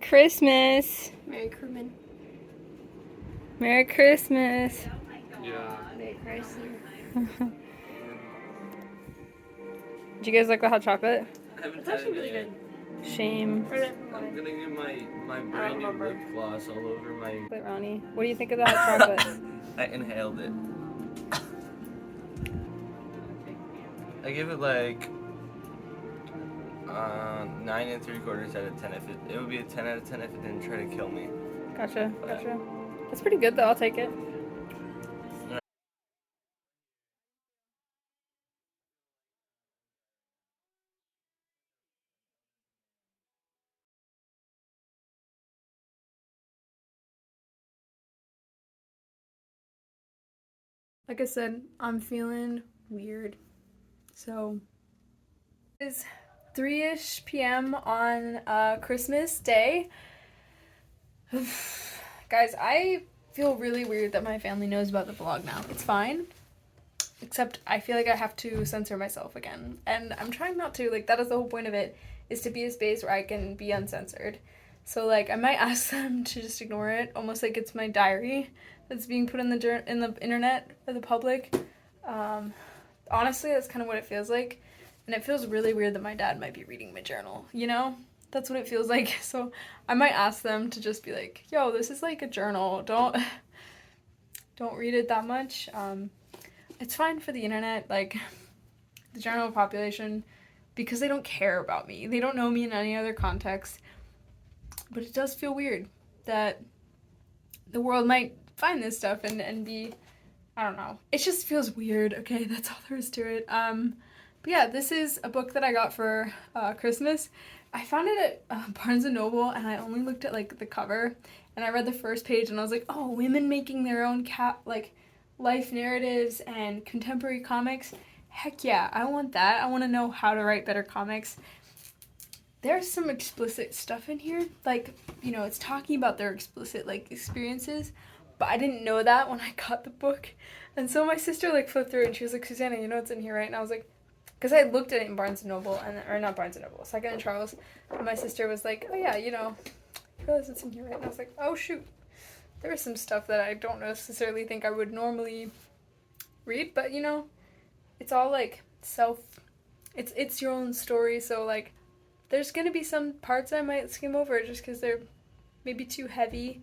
Christmas. Merry Crewman. Merry Christmas. Yeah. Merry Chrysler. Did you guys like the hot chocolate? I haven't It's had actually it really yet. good. Shame. I'm gonna get my brand new remember. lip gloss all over my... But Ronnie, what do you think of the hot chocolate? I inhaled it. I give it like 9 3/4 out of 10. If it would be a 10 out of 10 if it didn't try to kill me. Gotcha. That's pretty good though. I'll take it. Like I said, I'm feeling weird. So it's 3-ish p.m. on Christmas Day. Guys, I feel really weird that my family knows about the vlog now. It's fine. Except I feel like I have to censor myself again. And I'm trying not to. Like, that is the whole point of it, is to be a space where I can be uncensored. So, like, I might ask them to just ignore it, almost like it's my diary that's being put in the internet for the public. Honestly, that's kind of what it feels like. And it feels really weird that my dad might be reading my journal, you know? That's what it feels like. So I might ask them to just be like, yo, this is like a journal. Don't read it that much. It's fine for the internet, like the general population, because they don't care about me. They don't know me in any other context. But it does feel weird that the world might find this stuff and be, I don't know. It just feels weird, okay? That's all there is to it. But yeah, this is a book that I got for Christmas. I found it at Barnes & Noble, and I only looked at, like, the cover, and I read the first page, and I was like, oh, women making their own, life narratives and contemporary comics. Heck yeah, I want that. I want to know how to write better comics. There's some explicit stuff in here, like, you know, it's talking about their explicit, like, experiences, but I didn't know that when I got the book, and so my sister, like, flipped through it, and she was like, Susanna, you know what's in here, right? And I was like, because I looked at it in Barnes & Noble, or not Barnes & Noble, Second and Charles, and my sister was like, oh yeah, you know, I realize it's in here, right? And I was like, oh shoot, there was some stuff that I don't necessarily think I would normally read, but, you know, it's all, like, it's your own story, so, like, there's gonna be some parts I might skim over just because they're maybe too heavy,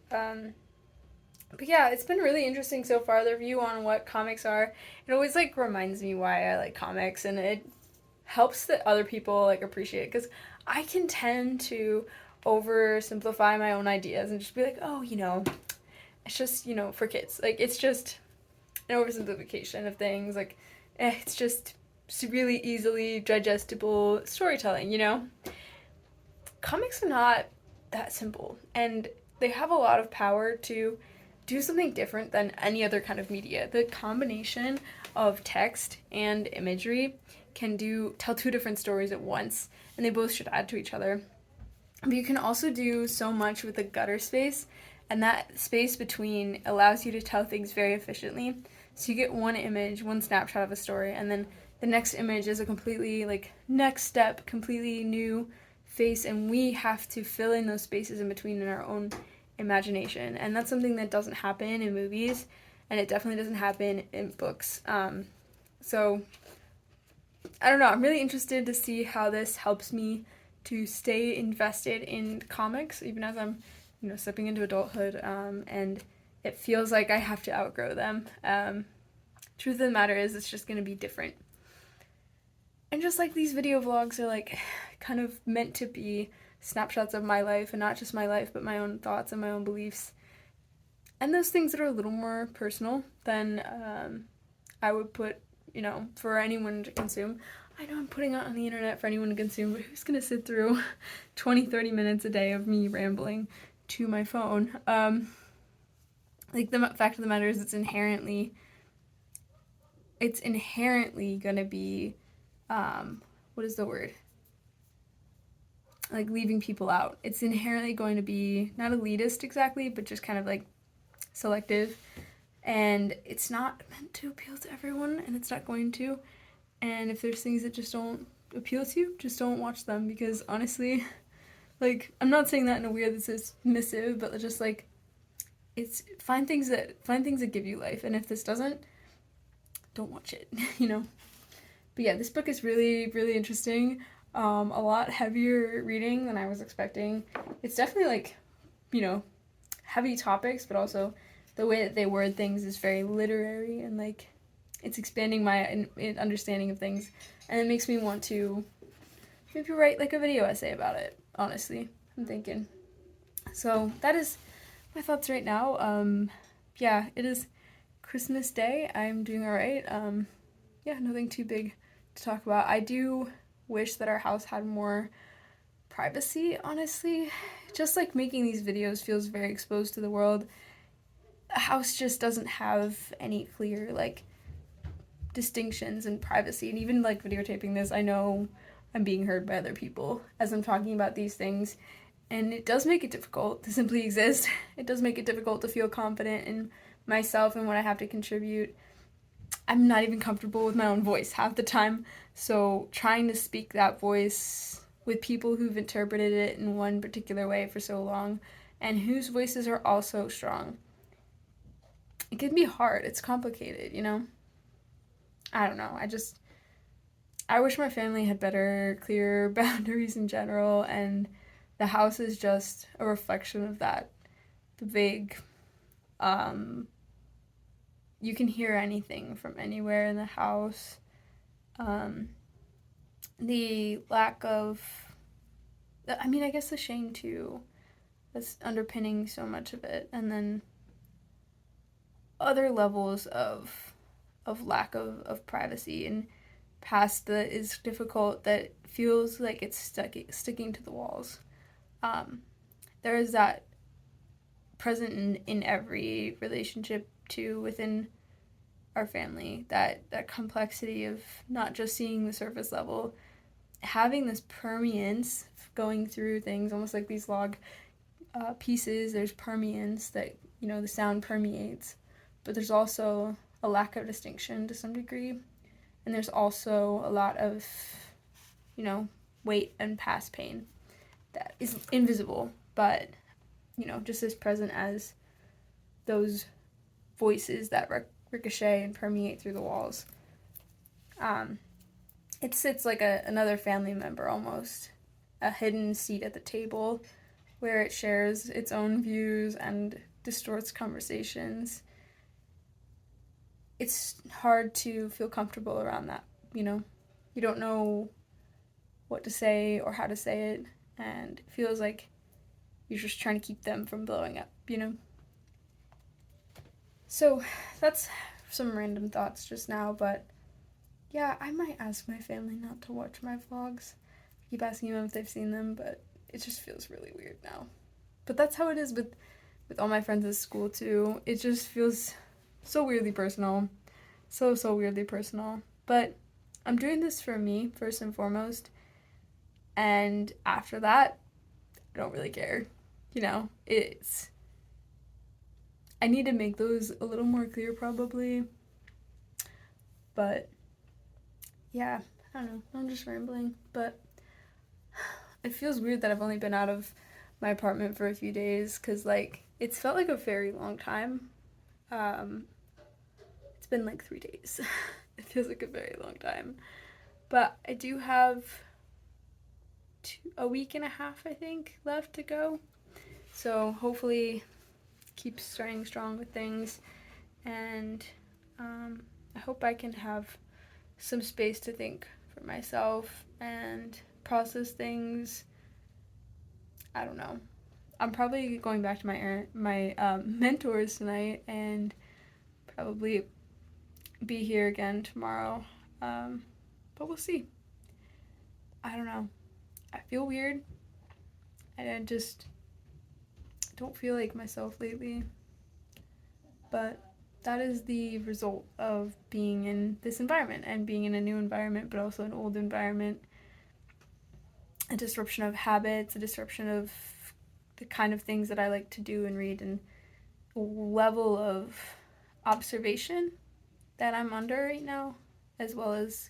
but yeah, it's been really interesting so far, the review on what comics are. It always, like, reminds me why I like comics, and it helps that other people, like, appreciate it, because I can tend to oversimplify my own ideas and just be like, oh, you know, it's just, you know, for kids. Like, it's just an oversimplification of things. Like, it's just really easily digestible storytelling, you know? Comics are not that simple, and they have a lot of power to do something different than any other kind of media. The combination of text and imagery can tell two different stories at once, and they both should add to each other. But you can also do so much with the gutter space, and that space between allows you to tell things very efficiently. So you get one image, one snapshot of a story, and then the next image is a completely, like, next step, completely new face, and we have to fill in those spaces in between in our own imagination. And that's something that doesn't happen in movies, and it definitely doesn't happen in books. So I don't know, I'm really interested to see how this helps me to stay invested in comics, even as I'm, you know, stepping into adulthood, and it feels like I have to outgrow them. Truth of the matter is, it's just gonna be different. And just like these video vlogs are, like, kind of meant to be snapshots of my life, and not just my life, but my own thoughts and my own beliefs. And those things that are a little more personal than I would put, you know, for anyone to consume. I know I'm putting it on the internet for anyone to consume, but who's gonna sit through 20-30 minutes a day of me rambling to my phone? Like, the fact of the matter is, it's inherently gonna be, what is the word? Like, leaving people out. It's inherently going to be not elitist exactly, but just kind of, like, selective. And it's not meant to appeal to everyone, and it's not going to. And if there's things that just don't appeal to you, just don't watch them, because honestly, Like, I'm not saying that in a weird, this is dismissive, but just like, it's find things that give you life, and if this doesn't, don't watch it, you know. But yeah, this book is really, really interesting. A lot heavier reading than I was expecting. It's definitely like, you know, heavy topics, but also the way that they word things is very literary, and like it's expanding my understanding of things, and it makes me want to maybe write like a video essay about it. Honestly, I'm thinking. So that is my thoughts right now. Yeah, it is Christmas Day. I'm doing all right. Yeah, nothing too big to talk about. I do wish that our house had more privacy, honestly. Just like making these videos feels very exposed to the world. A house just doesn't have any clear like distinctions in privacy, and even like videotaping this, I know I'm being heard by other people as I'm talking about these things, and it does make it difficult to simply exist. It does make it difficult to feel confident in myself and what I have to contribute. I'm not even comfortable with my own voice half the time, so trying to speak that voice with people who've interpreted it in one particular way for so long and whose voices are also strong, it can be hard. It's complicated, you know? I don't know. I wish my family had better, clear boundaries in general, and the house is just a reflection of that. The vague, you can hear anything from anywhere in the house. Um, the lack of, I mean, I guess the shame too, that's underpinning so much of it, and then other levels of lack of privacy and past that is difficult, that feels like it's sticking to the walls. There is that present in every relationship too within our family, that complexity of not just seeing the surface level, having this permeance going through things, almost like these log pieces. There's permeance that, you know, the sound permeates, but there's also a lack of distinction to some degree, and there's also a lot of, you know, weight and past pain that is invisible, but, you know, just as present as those voices that ricochet and permeate through the walls. It sits like another family member almost, a hidden seat at the table where it shares its own views and distorts conversations. It's hard to feel comfortable around that, you know? You don't know what to say or how to say it, and it feels like you're just trying to keep them from blowing up, you know? So that's some random thoughts just now, but yeah, I might ask my family not to watch my vlogs. I keep asking them if they've seen them, but it just feels really weird now. But that's how it is with all my friends at school too. It just feels so weirdly personal. So weirdly personal. But I'm doing this for me, first and foremost. And after that, I don't really care. You know, I need to make those a little more clear probably. But yeah, I don't know. I'm just rambling. But it feels weird that I've only been out of my apartment for a few days, because like it's felt like a very long time. It's been like 3 days. It feels like a very long time, but I do have a week and a half, I think, left to go, so hopefully keep starting strong with things, and I hope I can have some space to think for myself and process things. I don't know. I'm probably going back to my mentors tonight, and probably be here again tomorrow. But we'll see. I don't know. I feel weird. I just don't feel like myself lately. But that is the result of being in this environment and being in a new environment, but also an old environment. A disruption of habits, a disruption of the kind of things that I like to do and read, and a level of observation that I'm under right now, as well as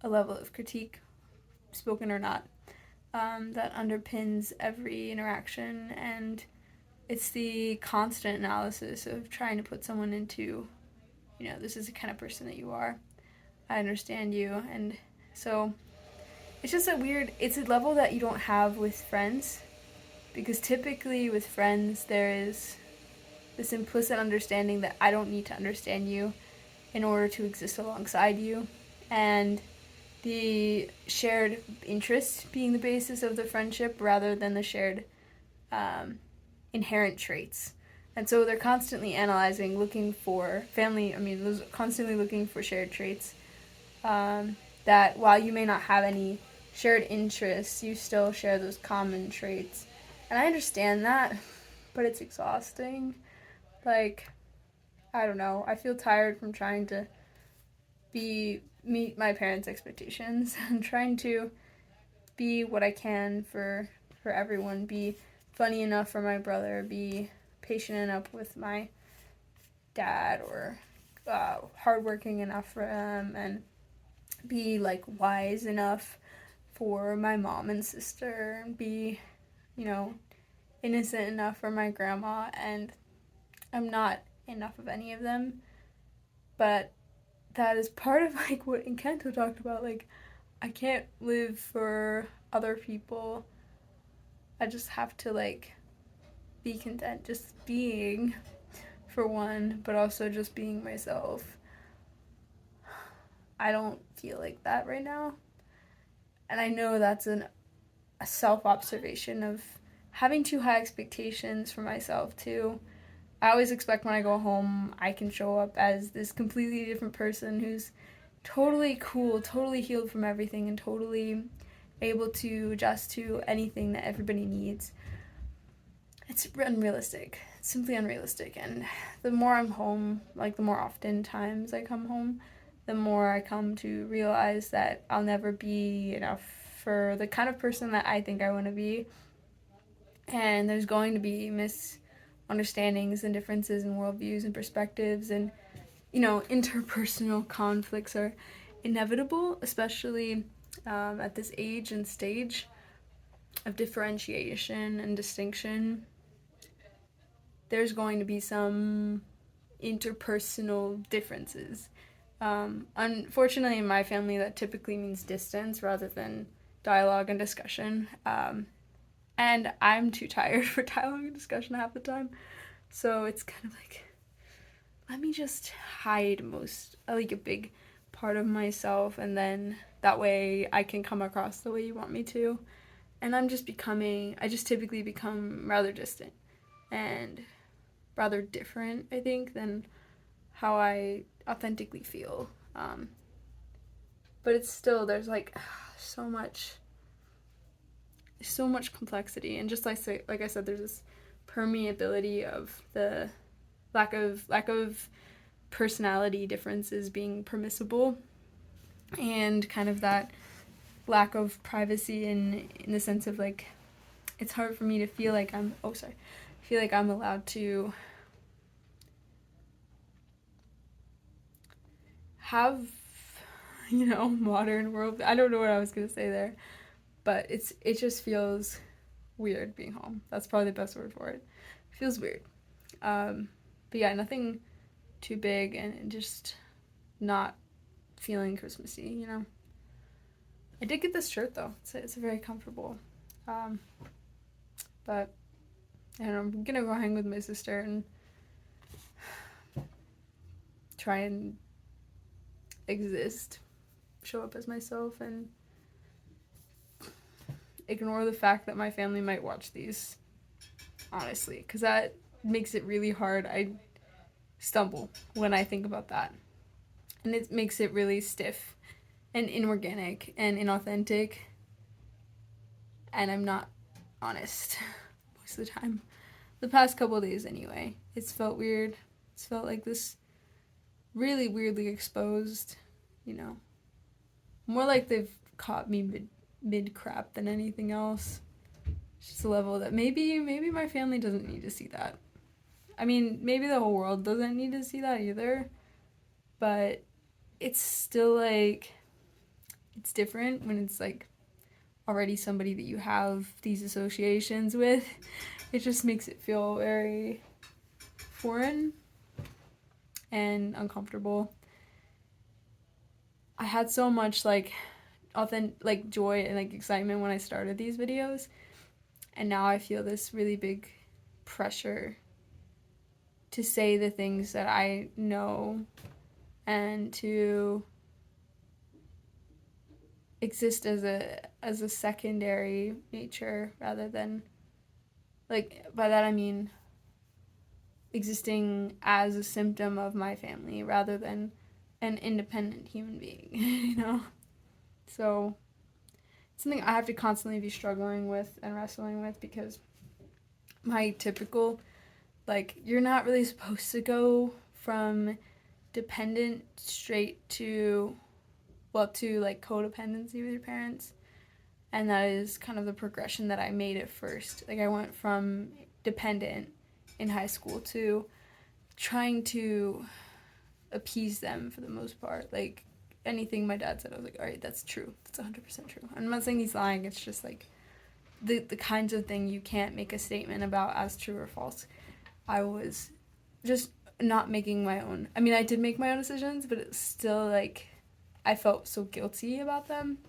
a level of critique, spoken or not, that underpins every interaction, and it's the constant analysis of trying to put someone into, this is the kind of person that you are. I understand you. And so it's just it's a level that you don't have with friends, because typically with friends there is this implicit understanding that I don't need to understand you in order to exist alongside you, and the shared interest being the basis of the friendship rather than the shared inherent traits. And so they're constantly analyzing, looking for those constantly looking for shared traits, that while you may not have any shared interests, you still share those common traits. And I understand that, but it's exhausting. Like, I don't know. I feel tired from trying to meet my parents' expectations and trying to be what I can for everyone. Be funny enough for my brother. Be patient enough with my dad, or hardworking enough for him, and be like wise enough for my mom and sister, and be, innocent enough for my grandma. And I'm not enough of any of them, but that is part of like what Encanto talked about. Like, I can't live for other people. I just have to like be content just being, for one, but also just being myself. I don't feel like that right now. And I know that's a self-observation of having too high expectations for myself too. I always expect when I go home I can show up as this completely different person who's totally cool, totally healed from everything, and totally able to adjust to anything that everybody needs. It's unrealistic. It's simply unrealistic. And the more I'm home, like the more often times I come home, the more I come to realize that I'll never be enough for the kind of person that I think I want to be. And there's going to be misunderstandings and differences in worldviews and perspectives, and interpersonal conflicts are inevitable, especially at this age and stage of differentiation and distinction. There's going to be some interpersonal differences. Unfortunately, in my family, that typically means distance rather than dialogue and discussion. And I'm too tired for dialogue and discussion half the time. So it's kind of like, let me just hide a big part of myself, and then that way I can come across the way you want me to. And I just typically become rather distant and rather different, I think, than how I authentically feel. But it's still, there's like so much complexity, and just like I said, there's this permeability of the lack of personality differences being permissible, and kind of that lack of privacy in the sense of like, it's hard for me to feel like I'm allowed to have modern world. I don't know what I was gonna say there, but it just feels weird being home. That's probably the best word for it. It feels weird. But yeah, nothing too big, and just not feeling Christmassy, I did get this shirt though. It's very comfortable. But I don't know, I'm gonna go hang with my sister and try and exist, show up as myself, and ignore the fact that my family might watch these, honestly, because that makes it really hard. I stumble when I think about that, and it makes it really stiff and inorganic and inauthentic, and I'm not honest most of the time. The past couple of days anyway, it's felt weird. It's felt like this really weirdly exposed, more like they've caught me mid crap than anything else. It's just a level that maybe my family doesn't need to see that. I mean, maybe the whole world doesn't need to see that either, but it's still like, it's different when it's like already somebody that you have these associations with, it just makes it feel very foreign and uncomfortable. I had so much like joy and like excitement when I started these videos, and now I feel this really big pressure to say the things that I know and to exist as a secondary nature rather than, like, by that I mean existing as a symptom of my family rather than an independent human being, you know? So it's something I have to constantly be struggling with and wrestling with, because my typical, like, you're not really supposed to go from dependent straight to, well, to like codependency with your parents. And that is kind of the progression that I made at first. Like, I went from dependent in high school to trying to appease them for the most part. Like, anything my dad said, I was like, all right, that's true. That's 100% true. I'm not saying he's lying. It's just like the kinds of thing you can't make a statement about as true or false. I was just not making my own. I mean, I did make my own decisions, but it's still like I felt so guilty about them,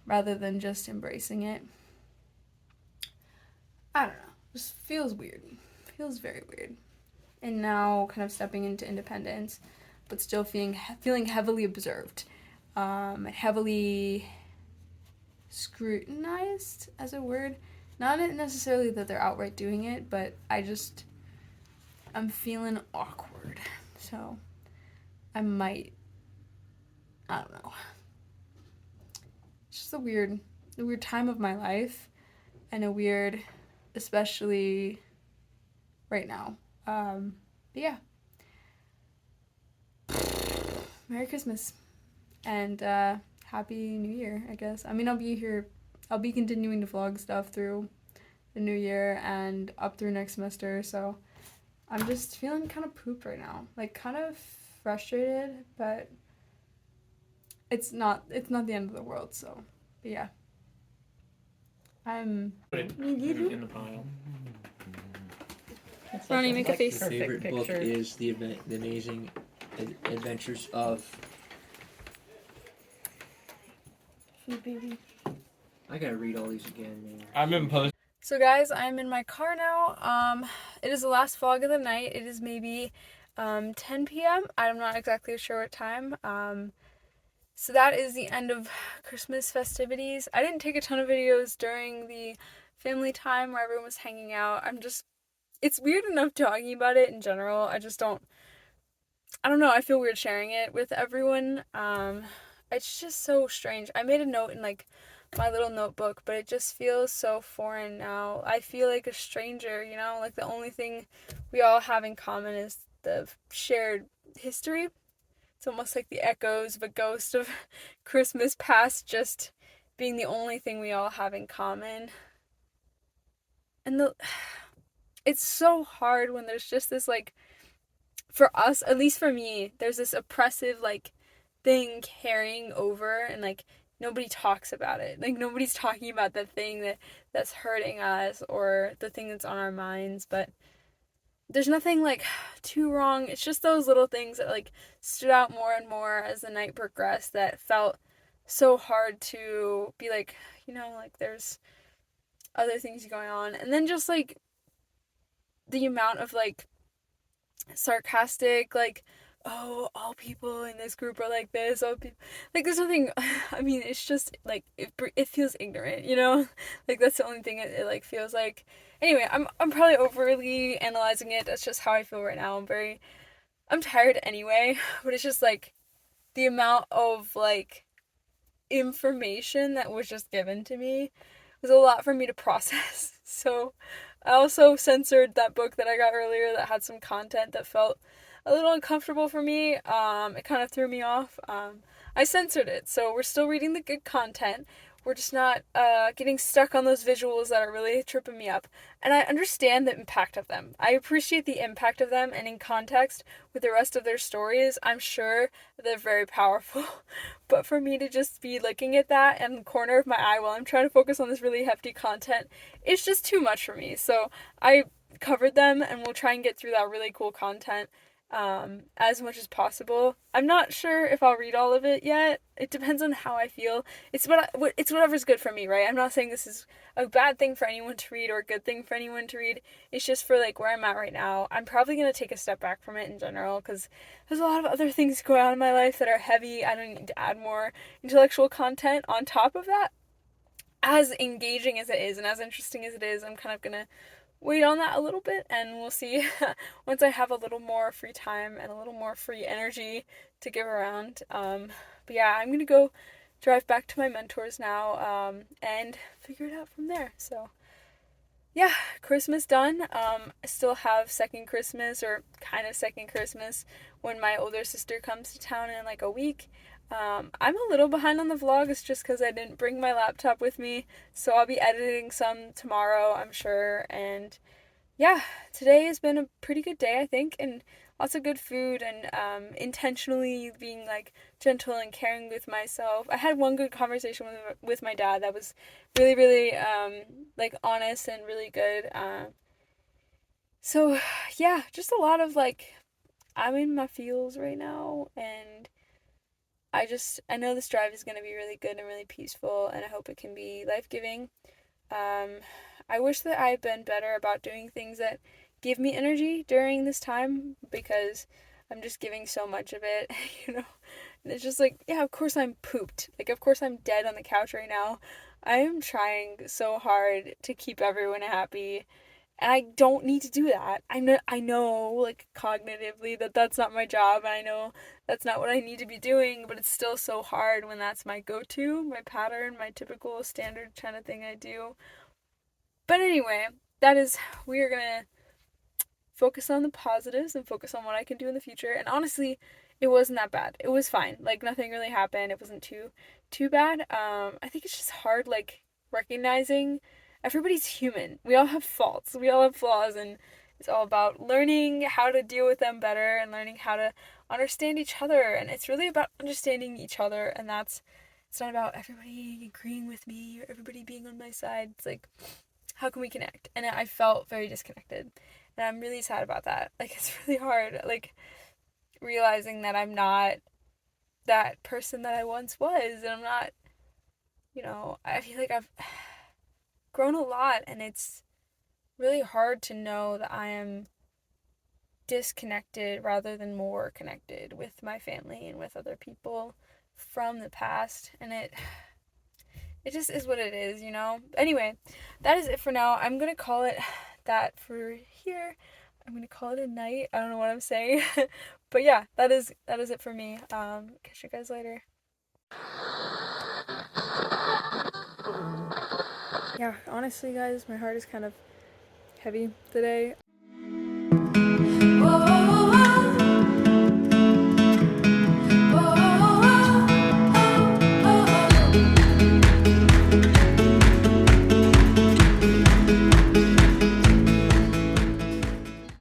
rather than just embracing it. I don't know. Just feels weird. Feels very weird. And now kind of stepping into independence, but still feeling heavily observed, heavily scrutinized as a word. Not necessarily that they're outright doing it, but I'm feeling awkward. So I don't know. It's just a weird time of my life, and a weird, especially right now. But yeah. Merry Christmas. And Happy New Year, I guess. I mean, I'll be continuing to vlog stuff through the new year and up through next semester, so I'm just feeling kind of pooped right now. Like, kind of frustrated, but it's not the end of the world, so. But yeah. Put it in the pile. Ronnie, make a face. My favorite book is The Amazing Adventures of Food Baby. I gotta read all these again, man. I'm in post. So guys, I'm in my car now. It is the last vlog of the night. It is maybe 10 p.m. I'm not exactly sure what time. So that is the end of Christmas festivities. I didn't take a ton of videos during the family time where everyone was hanging out. It's weird enough talking about it in general. I don't know, I feel weird sharing it with everyone. It's just so strange. I made a note in like my little notebook, but it just feels so foreign now. I feel like a stranger, you know? Like, the only thing we all have in common is the shared history. It's almost like the echoes of a ghost of Christmas past just being the only thing we all have in common. And it's so hard when there's just this, like, for us, at least for me, there's this oppressive, like, thing carrying over, and, like, nobody talks about it. Like, nobody's talking about the thing that's hurting us or the thing that's on our minds, but there's nothing, like, too wrong. It's just those little things that, like, stood out more and more as the night progressed that felt so hard to be like, you know, like, there's other things going on. And then just, like, the amount of, like, sarcastic, like, oh, all people in this group are like this, all people, like, there's nothing, I mean, it's just, like, it feels ignorant, you know? Like, that's the only thing it like, feels like. Anyway, I'm probably overly analyzing it. That's just how I feel right now. I'm tired anyway, but it's just, like, the amount of, like, information that was just given to me was a lot for me to process. So I also censored that book that I got earlier that had some content that felt a little uncomfortable for me. It kind of threw me off. I censored it, so we're still reading the good content. we're just not getting stuck on those visuals that are really tripping me up. And I understand the impact of them. I appreciate the impact of them, and in context with the rest of their stories, I'm sure they're very powerful. But for me to just be looking at that in the corner of my eye while I'm trying to focus on this really hefty content, it's just too much for me. So I covered them, and we'll try and get through that really cool content as much as possible. I'm not sure if I'll read all of it yet. It depends on how I feel. It's whatever's good for me, right? I'm not saying this is a bad thing for anyone to read or a good thing for anyone to read. It's just for like where I'm at right now. I'm probably going to take a step back from it in general because there's a lot of other things going on in my life that are heavy. I don't need to add more intellectual content on top of that. As engaging as it is and as interesting as it is, I'm kind of going to wait on that a little bit, and we'll see once I have a little more free time and a little more free energy to give around. But yeah, I'm gonna go drive back to my mentors now and figure it out from there. So yeah, Christmas done. I still have second Christmas, or kind of second Christmas, when my older sister comes to town in like a week. I'm a little behind on the vlogs just because I didn't bring my laptop with me, so I'll be editing some tomorrow, I'm sure. And yeah, today has been a pretty good day, I think, and lots of good food, and intentionally being like gentle and caring with myself. I had one good conversation with my dad that was really, really like honest and really good. So yeah, just a lot of like, I'm in my feels right now, and I know this drive is going to be really good and really peaceful, and I hope it can be life-giving. I wish that I had been better about doing things that give me energy during this time, because I'm just giving so much of it, you know. And it's just like, yeah, of course I'm pooped. Like, of course I'm dead on the couch right now. I am trying so hard to keep everyone happy, and I don't need to do that. I know, like, cognitively that that's not my job, and I know that's not what I need to be doing, but it's still so hard when that's my go-to, my pattern, my typical standard kind of thing I do. But anyway, we are gonna focus on the positives and focus on what I can do in the future. And honestly, it wasn't that bad. It was fine. Like, nothing really happened. It wasn't too bad. I think it's just hard, like, recognizing everybody's human. We all have faults. We all have flaws, and it's all about learning how to deal with them better and learning how to understand each other. And it's really about understanding each other, and it's not about everybody agreeing with me or everybody being on my side. It's like, how can we connect? And I felt very disconnected, and I'm really sad about that. Like, it's really hard, like, realizing that I'm not that person that I once was, and I'm not, I feel like I've grown a lot, and it's really hard to know that I am disconnected rather than more connected with my family and with other people from the past. And it just is what it is, you know? Anyway, that is it for now. I'm gonna call it that for here. I'm gonna call it a night. I don't know what I'm saying. But yeah, that is it for me. Catch you guys later. Yeah, honestly guys, my heart is kind of heavy today.